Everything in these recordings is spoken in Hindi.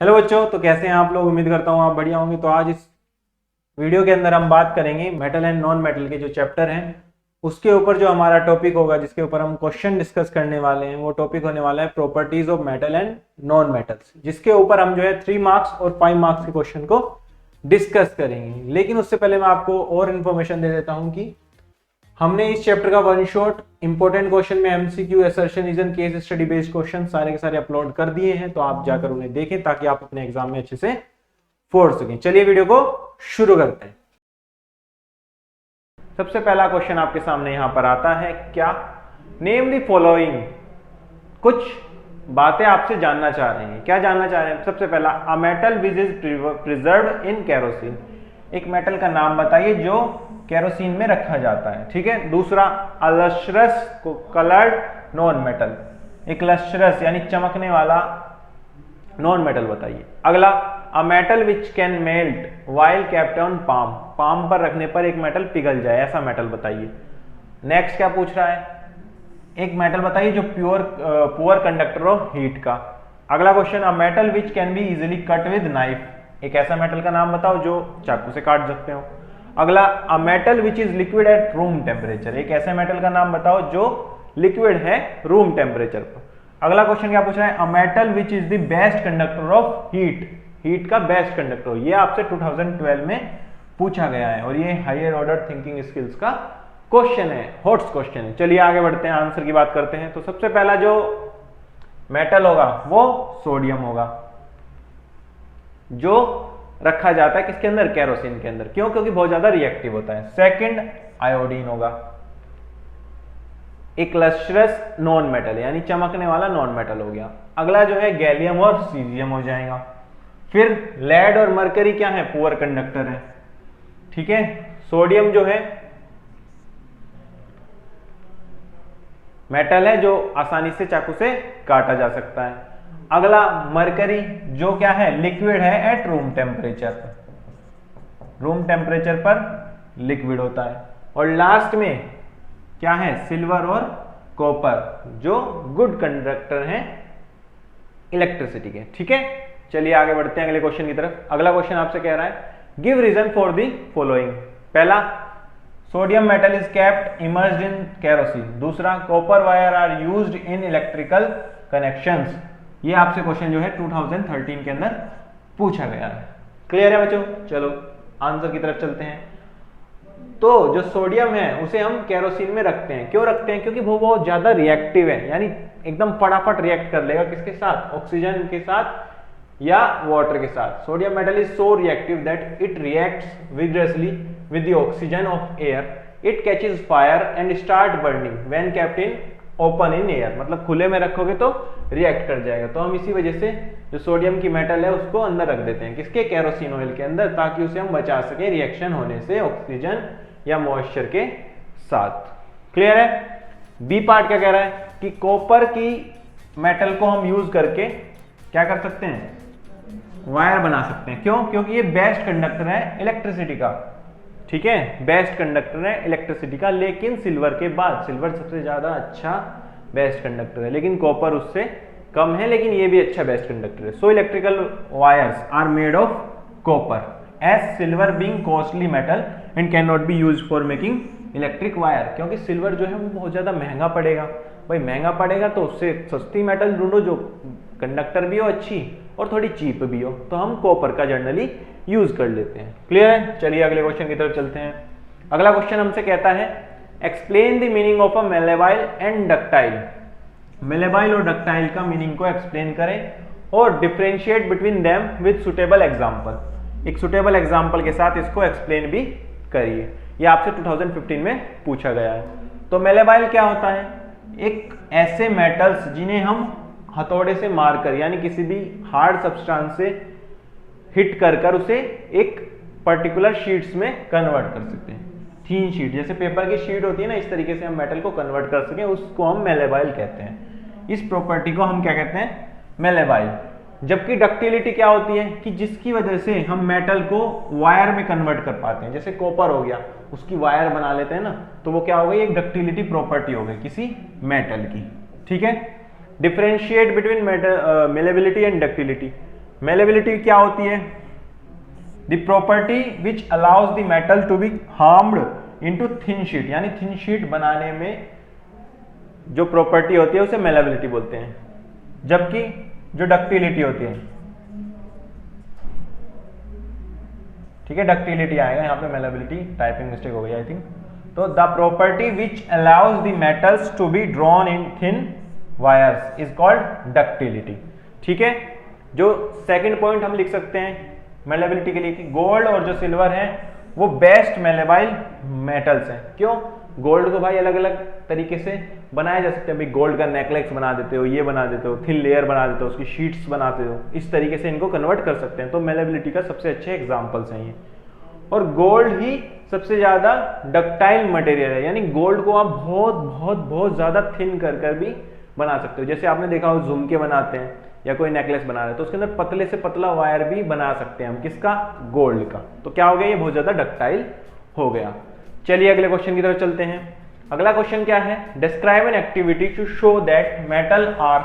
हेलो बच्चों, तो कैसे हैं आप लोग। उम्मीद करता हूँ आप बढ़िया होंगे। तो आज इस वीडियो के अंदर हम बात करेंगे मेटल एंड नॉन मेटल के जो चैप्टर हैं उसके ऊपर। जो हमारा टॉपिक होगा जिसके ऊपर हम क्वेश्चन डिस्कस करने वाले हैं वो टॉपिक होने वाला है properties of metal and non metals, जिसके ऊपर हम जो है 3 मार्क्स और 5 मार्क्स के क्वेश्चन को डिस्कस करेंगे। लेकिन उससे पहले मैं आपको और इन्फॉर्मेशन दे देता हूँ कि हमने इस चैप्टर का वन शॉट इंपॉर्टेंट क्वेश्चन में एमसीक्यू, असर्शनिज्म, केस स्टडी बेस्ड क्वेश्चन सारे के सारे अपलोड कर दिए हैं, तो आप जाकर उन्हें देखें ताकि आप अपने एग्जाम में अच्छे से फोड़ सकें। चलिए वीडियो को शुरू करते हैं। सबसे पहला क्वेश्चन आपके सामने यहां पर आता है, क्या नेम द फॉलोइंग। कुछ बातें आपसे जानना चाह रहे हैं। क्या जानना चाह रहे हैं? सबसे पहला, a metal which is preserved in kerosene. एक मेटल का नाम बताइए जो केरोसिन में रखा जाता है। ठीक है। दूसरा, अ लस्ट्रस कलर्ड नॉन मेटल। एक लस्ट्रस यानी चमकने वाला नॉन मेटल बताइए। अगला, a metal which can melt while kept on palm. Palm पर रखने पर एक मेटल पिघल जाए, ऐसा मेटल बताइए। नेक्स्ट क्या पूछ रहा है? एक मेटल बताइए जो पुअर कंडक्टर ऑफ हीट का। अगला question, a metal which can be easily cut with knife. एक ऐसा मेटल का नाम बताओ जो चाकू से काट सकते हो। अगला, a metal which is liquid at room temperature. एक ऐसे मेटल का नाम बताओ जो लिक्विड है रूम टेम्परेचर पर। अगला क्वेश्चन क्या पूछ रहा है? A metal which is the best conductor of heat. Heat का बेस्ट कंडक्टर। ये आपसे 2012 में पूछा गया है और ये हायर ऑर्डर थिंकिंग स्किल्स का क्वेश्चन है, हॉट्स क्वेश्चन है। चलिए आगे बढ़ते हैं, आंसर की बात करते हैं। तो सबसे पहला जो मेटल होगा वो सोडियम होगा, जो रखा जाता है किसके अंदर? केरोसिन के अंदर। क्यों? क्योंकि बहुत ज्यादा रिएक्टिव होता है। सेकंड, आयोडीन होगा, एक लस्ट्रस नॉन मेटल यानी चमकने वाला नॉन मेटल हो गया। अगला जो है गैलियम और सीजियम हो जाएगा। फिर लेड और मरकरी क्या है? पुअर कंडक्टर है। ठीक है। सोडियम जो है मेटल है जो आसानी से चाकू से काटा जा सकता है। अगला मरकरी जो क्या है? लिक्विड है at room temperature. Room temperature पर लिक्विड होता है। और लास्ट में क्या है? सिल्वर और कॉपर जो गुड कंडक्टर हैं इलेक्ट्रिसिटी के। ठीक है। चलिए आगे बढ़ते हैं अगले क्वेश्चन की तरफ। अगला क्वेश्चन आपसे कह रहा है, give reason for the following. पहला, sodium metal is kept immersed in kerosene. दूसरा, copper wire are used in electrical connections. ये आपसे क्वेश्चन जो है 2013 के अंदर पूछा गया है। क्लियर है बच्चों? चलो आंसर की तरफ चलते हैं। तो जो सोडियम है उसे हम केरोसिन में रखते हैं। क्यों रखते हैं? क्योंकि वो बहुत ज्यादा रिएक्टिव है, यानी एकदम फटाफट रिएक्ट कर लेगा। किसके साथ? ऑक्सीजन के साथ या वाटर के साथ। Sodium metal is so reactive that it reacts विग्रेसली with the oxygen of air. It catches fire and start burning when kept in open in air. मतलब खुले में रखोगे तो रिएक्ट कर जाएगा। तो हम इसी वजह से जो सोडियम की मेटल है उसको अंदर रख देते हैं। किसके? केरोसिन ऑयल के अंदर, ताकि उसे हम बचा सके रिएक्शन होने से ऑक्सीजन या मॉइस्चर के साथ। क्लियर है? बी पार्ट क्या कह रहा है कि कॉपर की मेटल को हम यूज करके क्या कर सकते हैं? वायर बना सकते हैं। क्यों? क्योंकि ये बेस्ट कंडक्टर है इलेक्ट्रिसिटी का। ठीक है, बेस्ट कंडक्टर है इलेक्ट्रिसिटी का। लेकिन सिल्वर के बाद, सिल्वर सबसे ज्यादा अच्छा बेस्ट कंडक्टर है, लेकिन कॉपर उससे कम है, लेकिन ये भी अच्छा बेस्ट कंडक्टर है। So electrical wires are made of copper as silver being costly metal and can not be used for making electric wire. क्योंकि सिल्वर जो है वो बहुत ज्यादा महंगा पड़ेगा। भाई महंगा पड़ेगा तो उससे सस्ती मेटल ढूंढो जो कंडक्टर भी हो अच्छी और थोड़ी चीप भी हो। तो हम कॉपर का जनरली यूज कर लेते हैं। क्लियर है? चलिए अगले क्वेश्चन की तरफ चलते हैं। अगला क्वेश्चन हमसे कहता है, explain the meaning of a malleable and ductile. Malleable और डक्टाइल का मीनिंग को एक्सप्लेन करें और differentiate between them with suitable example. एक सुटेबल एग्जांपल के साथ इसको एक्सप्लेन भी करिए। ये आपसे 2015 में पूछा गया है। तो मेलेबाइल क्या होता है? एक ऐसे मेटल्स जिन्हें हम हथौड़े से मारकर यानी किसी भी हार्ड सब्सटेंस से हिट कर उसे एक पर्टिकुलर शीट्स में कन्वर्ट कर सकते हैं। थीन शीट, जैसे पेपर की शीट होती है ना, इस तरीके से हम मेटल को कन्वर्ट कर सकें, उसको हम मेलेबाइल कहते हैं। इस प्रॉपर्टी को हम क्या कहते हैं? मेलेबाइल। जबकि डक्टिलिटी क्या होती है कि जिसकी वजह से हम मेटल को वायर में कन्वर्ट कर पाते हैं। जैसे कॉपर हो गया, उसकी वायर बना लेते हैं ना, तो वो क्या हो गई? एक डक्टिलिटी प्रॉपर्टी हो गई किसी मेटल की। ठीक है। Differentiate between malleability and ductility. Malleability क्या होती है? The property which allows the metal to be हार्म्ड इनटू थिन शीट, यानी थिन शीट बनाने में जो प्रॉपर्टी होती है उसे मेलेबिलिटी बोलते हैं। जबकि जो डक्टिलिटी होती है, ठीक है, डक्टिलिटी आएगा यहाँ पे, मेलेबिलिटी टाइपिंग मिस्टेक हो गई आई थिंक। तो the property which allows the metals to be drawn in thin wires is called ductility. ठीक है, जो सेकंड पॉइंट हम लिख सकते हैं मेलेबिलिटी के लिए कि गोल्ड और जो सिल्वर है वो बेस्ट मेलेबाइल मेटल्स हैं। क्यों? गोल्ड को भाई अलग अलग तरीके से बनाया जा सकता है, भाई गोल्ड का नेकलेस बना देते हो, ये बना देते हो, थिन लेयर बना देते हो, उसकी शीट्स बनाते हो, इस तरीके से इनको कन्वर्ट कर सकते हैं। तो मेलेबिलिटी का सबसे अच्छे एग्जांपल्स हैं ये। और गोल्ड ही सबसे ज्यादा डक्टाइल मटेरियल है, यानी गोल्ड को आप बहुत बहुत बहुत ज्यादा थिन कर कर भी बना सकते हो। जैसे आपने देखा हो झुमके बनाते हैं या कोई नेकलेस बना रहे हैं तो उसके अंदर पतले से पतला वायर भी बना सकते हैं हम, किसका? गोल्ड का। तो क्या हो गया? ये बहुत ज्यादा डक्टाइल हो गया। चलिए अगले क्वेश्चन की तरफ चलते हैं। अगला क्वेश्चन क्या है? Describe an activity to show that metal are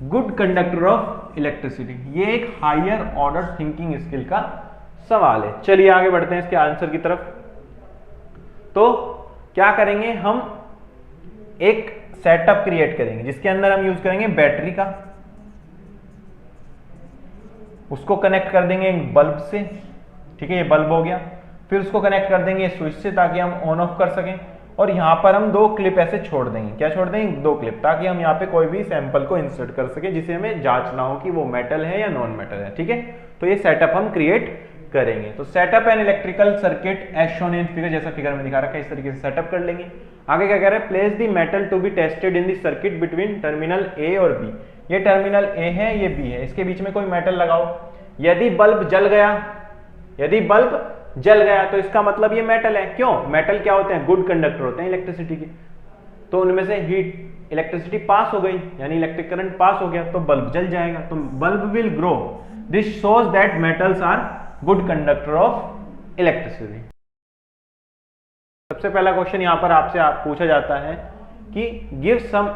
good conductor of electricity. ये एक हायर ऑर्डर थिंकिंग स्किल का सवाल है। चलिए आगे बढ़ते हैं इसके आंसर की तरफ। तो क्या करेंगे हम? एक सेटअप क्रिएट करेंगे जिसके अंदर हम यूज करेंगे बैटरी का, उसको कनेक्ट कर देंगे एक बल्ब से, ठीक है, ये बल्ब हो गया। फिर उसको कनेक्ट कर देंगे स्विच से ताकि हम ऑन ऑफ कर सकें, और यहां पर हम 2 क्लिप ऐसे छोड़ देंगे। क्या छोड़ देंगे? 2 क्लिप, ताकि हम यहाँ पे कोई भी सैंपल को इंसर्ट कर सके जिसे हमें जांचना हो कि वो मेटल है या नॉन मेटल है। ठीक है, तो ये सेटअप हम क्रिएट करेंगे। तो setup an electrical circuit as shown in figure, जैसा फिगर में दिखा रखा है इस तरीके से सेटअप कर लेंगे। आगे क्या कह रहा है? Place the metal to be tested in the circuit between terminal A और बी। ये टर्मिनल ए है, ये बी है, इसके बीच में कोई मेटल लगाओ। यदि बल्ब जल गया, यदि बल्ब जल गया तो इसका मतलब ये मेटल है। क्यों? मेटल क्या होते हैं? गुड कंडक्टर होते हैं इलेक्ट्रिसिटी के। तो उनमें से हीट इलेक्ट्रिसिटी पास हो गई, यानी इलेक्ट्रिक करंट पास हो गया, तो बल्ब जल जाएगा, तो bulb will glow. This shows that metals are good conductor of electricity. सबसे पहला क्वेश्चन यहां पर आपसे पूछा जाता है कि give some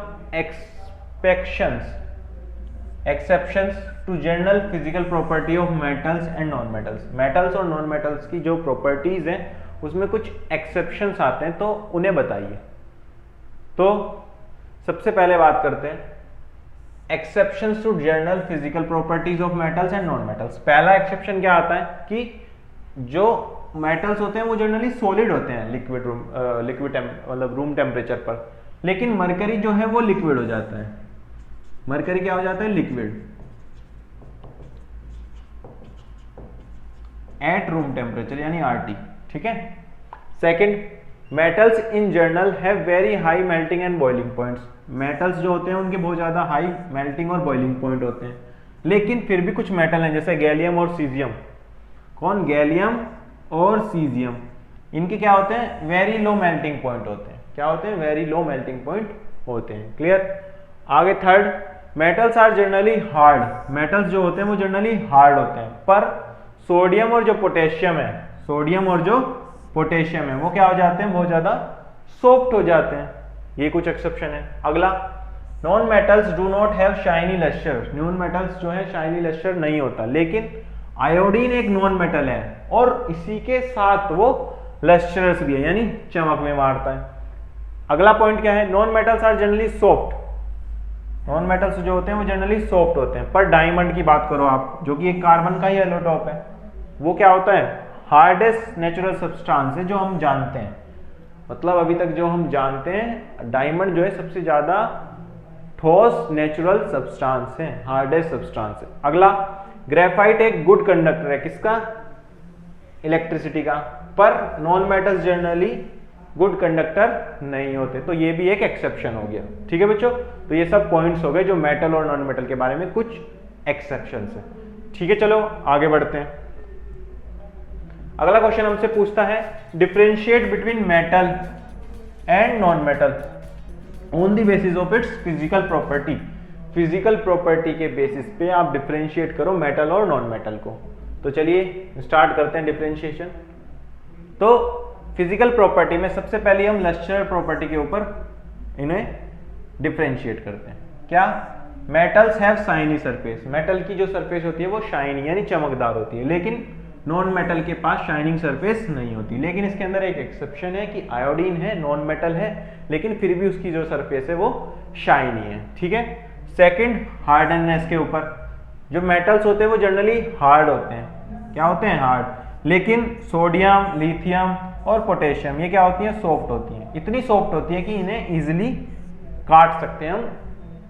exceptions to general physical property of metals and non metals. Metals और नॉन मेटल्स की जो प्रॉपर्टीज हैं उसमें कुछ एक्सेप्शंस आते हैं, तो उन्हें बताइए। तो सबसे पहले बात करते हैं exceptions to general physical properties of metals and non metals. पहला एक्सेप्शन क्या आता है कि जो मेटल्स होते हैं वो जनरली सॉलिड होते हैं लिक्विड मतलब रूम टेम्परेचर पर, लेकिन मरकरी जो है वो लिक्विड हो जाता है। मरकरी क्या हो जाता है? लिक्विड एट रूम टेम्परेचर, यानी RT। ठीक है। Second, metals in general have very high melting and boiling points. Metals जो होते हैं उनके बहुत ज्यादा हाई मेल्टिंग और बॉइलिंग पॉइंट होते हैं, लेकिन फिर भी कुछ मेटल हैं जैसे गैलियम और सीजियम। कौन? गैलियम और सीजियम, इनके क्या होते हैं? वेरी लो मेल्टिंग पॉइंट होते हैं। क्या होते हैं? वेरी लो मेल्टिंग पॉइंट होते हैं। क्लियर? आगे third, metals are generally hard. Metals जो होते हैं वो जनरली हार्ड होते हैं, पर सोडियम और जो पोटेशियम है, सोडियम और जो पोटेशियम है वो क्या हो जाते हैं? बहुत ज्यादा सॉफ्ट हो जाते हैं। ये कुछ एक्सेप्शन है। अगला, non metals do not have shiny lustre. Non metals जो है शाइनी लस्टर नहीं होता, लेकिन आयोडीन एक नॉन मेटल है और इसी के साथ वो लस्टरस भी है, यानी चमक में मारता है। अगला पॉइंट क्या है? Non metals are generally soft. Non metals जो होते हैं वो जनरली सॉफ्ट होते हैं, पर डायमंड की बात करो आप, जो कि एक कार्बन का ही एलोटॉप है, वो क्या होता है? हार्डेस्ट नेचुरल सब्सटेंस है जो हम जानते हैं। मतलब अभी तक जो हम जानते हैं, डायमंड जो है सबसे ज्यादा ठोस नेचुरल सब्सटेंस है, हार्डेस्ट सब्सटेंस है। अगला, ग्रेफाइट एक गुड कंडक्टर है, किसका? इलेक्ट्रिसिटी का, पर non metals generally good conductor नहीं होते, तो ये भी एक एक्सेप्शन हो गया। ठीक है बच्चों, तो ये सब पॉइंट्स हो गए जो मेटल और नॉन मेटल के बारे में कुछ एक्सेप्शंस है। ठीक है, चलो आगे बढ़ते हैं। अगला क्वेश्चन हमसे पूछता है differentiate between metal and non metal on the basis of its physical property. Physical property के बेसिस पे आप डिफरेंशिएट करो मेटल और नॉन मेटल को। तो चलिए स्टार्ट करते हैं डिफरेंशिएशन। तो फिजिकल प्रॉपर्टी में सबसे पहले हम लस्टर प्रॉपर्टी के ऊपर इन्हें डिफरेंशिएट करते हैं। क्या? Metals have shiny surface, metal की जो सरफेस होती है वो शाइनी यानी चमकदार होती है, लेकिन नॉन मेटल के पास शाइनिंग सरफेस नहीं होती। लेकिन इसके अंदर एक एक्सेप्शन है कि आयोडीन है, नॉन मेटल है, लेकिन फिर भी उसकी जो सरफेस है वो शाइनी है। ठीक है। सेकंड, हार्डनेस के ऊपर, जो मेटल्स होते हैं वो जनरली हार्ड होते हैं। क्या होते हैं? हार्ड। लेकिन सोडियम, लिथियम और पोटेशियम ये क्या होती हैं? सॉफ्ट होती हैं। इतनी सॉफ्ट होती है कि इन्हें इजिली काट सकते हैं हम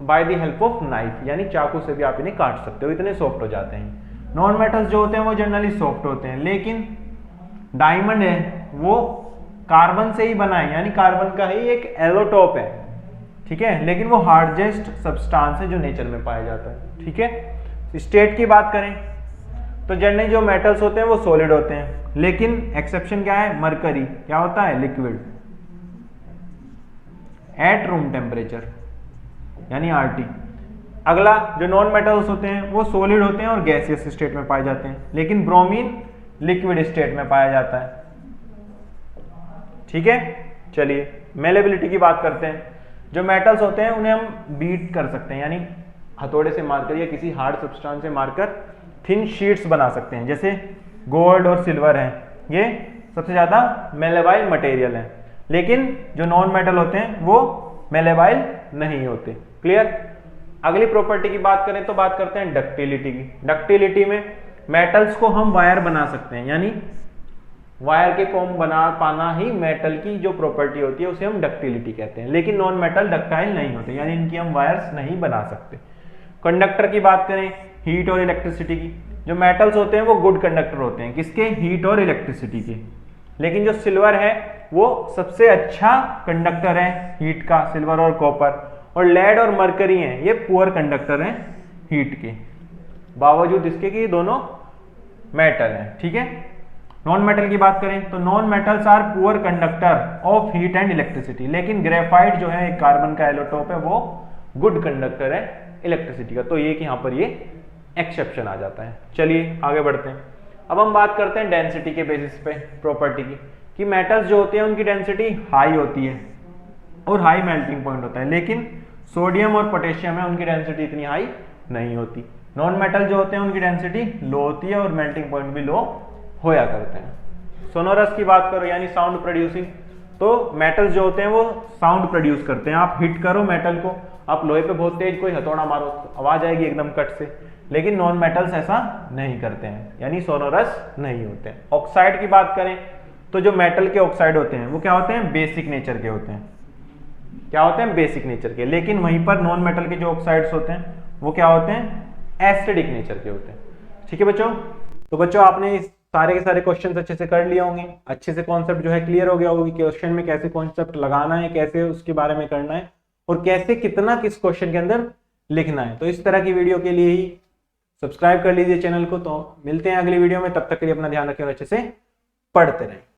by the help of knife, यानी चाकू से भी आप इन्हें काट सकते हो, इतने सॉफ्ट हो जाते हैं। नॉन मेटल्स जो होते हैं वो जनरली सॉफ्ट होते हैं, लेकिन डायमंड है वो कार्बन से ही बना है, यानी कार्बन का ही एक एलोटोप है। ठीक है। लेकिन वो हार्डेस्ट सब्सटेंस है जो नेचर में पाया जाता है। ठीक है। स्टेट की बात करें तो जनरली जो मेटल्स होते हैं वो सॉलिड होते हैं, लेकिन एक्सेप्शन क्या है? मरकरी क्या होता है? लिक्विड एट रूम टेम्परेचर, यानी आरटी। अगला, जो नॉन मेटल्स होते हैं वो सॉलिड होते हैं और गैसियस स्टेट में पाए जाते हैं, लेकिन ब्रोमीन लिक्विड स्टेट में पाया जाता है। ठीक है। चलिए मेलेबिलिटी की बात करते हैं। जो मेटल्स होते हैं उन्हें हम बीट कर सकते हैं, यानी हथौड़े से मारकर या किसी हार्ड सब्सटेंस से मारकर थिन शीट्स बना सकते हैं। जैसे गोल्ड और सिल्वर है, ये सबसे ज्यादा मेलेबाइल मटेरियल है, लेकिन जो नॉन मेटल होते हैं वो मेलेबाइल नहीं होते। क्लियर। अगली प्रॉपर्टी की बात करें तो बात करते हैं डक्टिलिटी की। डक्टिलिटी में मेटल्स को हम वायर बना सकते हैं, यानी वायर के फॉर्म बना पाना ही मेटल की जो प्रॉपर्टी होती है उसे हम डक्टिलिटी कहते हैं, लेकिन नॉन मेटल डक्टाइल नहीं होते, यानी इनकी हम वायर्स नहीं बना सकते। कंडक्टर की बात करें, हीट और इलेक्ट्रिसिटी की, जो मेटल्स होते हैं वो गुड कंडक्टर होते हैं, किसके? हीट और इलेक्ट्रिसिटी के। लेकिन जो सिल्वर है वो सबसे अच्छा कंडक्टर है हीट का, सिल्वर और कॉपर। और लेड और मरकरी हैं ये पुअर कंडक्टर हैं हीट के, बावजूद इसके कि ये दोनों मेटल हैं। ठीक है। नॉन मेटल की बात करें तो non metals are poor conductor of heat and electricity, लेकिन ग्रेफाइट जो है एक कार्बन का एलोटोप है वो गुड कंडक्टर है इलेक्ट्रिसिटी का, तो ये कि यहाँ पर ये एक्सेप्शन आ जाता है। चलिए आगे बढ़ते हैं। अब हम बात करते हैं डेंसिटी के बेसिस पे प्रॉपर्टी की, कि मेटल्स जो होते हैं उनकी डेंसिटी हाई होती है और हाई मेल्टिंग पॉइंट होता है, लेकिन सोडियम और पोटेशियम है उनकी डेंसिटी इतनी हाई नहीं होती। नॉन मेटल जो होते हैं उनकी डेंसिटी लो होती है और मेल्टिंग पॉइंट भी लो होया करते हैं। सोनोरस की बात करो यानी साउंड प्रोड्यूसिंग, तो मेटल्स जो होते हैं वो साउंड प्रोड्यूस करते हैं। आप हिट करो मेटल को, आप लोहे पे बहुत तेज कोई हथौड़ा मारो तो आवाज आएगी एकदम कट से, लेकिन नॉन मेटल्स ऐसा नहीं करते हैं, यानी सोनोरस नहीं होते हैं। ऑक्साइड की बात करें तो जो मेटल के ऑक्साइड होते हैं वो क्या होते हैं? बेसिक नेचर के होते हैं। क्या होते हैं? बेसिक नेचर के। लेकिन वहीं पर नॉन मेटल के जो ऑक्साइड्स होते हैं वो क्या होते हैं? एसिडिक नेचर के होते हैं। ठीक है बच्चों। तो बच्चों आपने सारे के सारे क्वेश्चंस अच्छे से कर लिए होंगे, अच्छे से कॉन्सेप्ट जो है क्लियर हो गया होगा कि क्वेश्चन में कैसे कॉन्सेप्ट लगाना है, कैसे उसके बारे में करना है और कैसे कितना किस क्वेश्चन के अंदर लिखना है। तो इस तरह की वीडियो के लिए ही सब्सक्राइब कर लीजिए चैनल को। तो मिलते हैं अगली वीडियो में, तब तक के लिए अपना ध्यान रखें और अच्छे से पढ़ते रहें।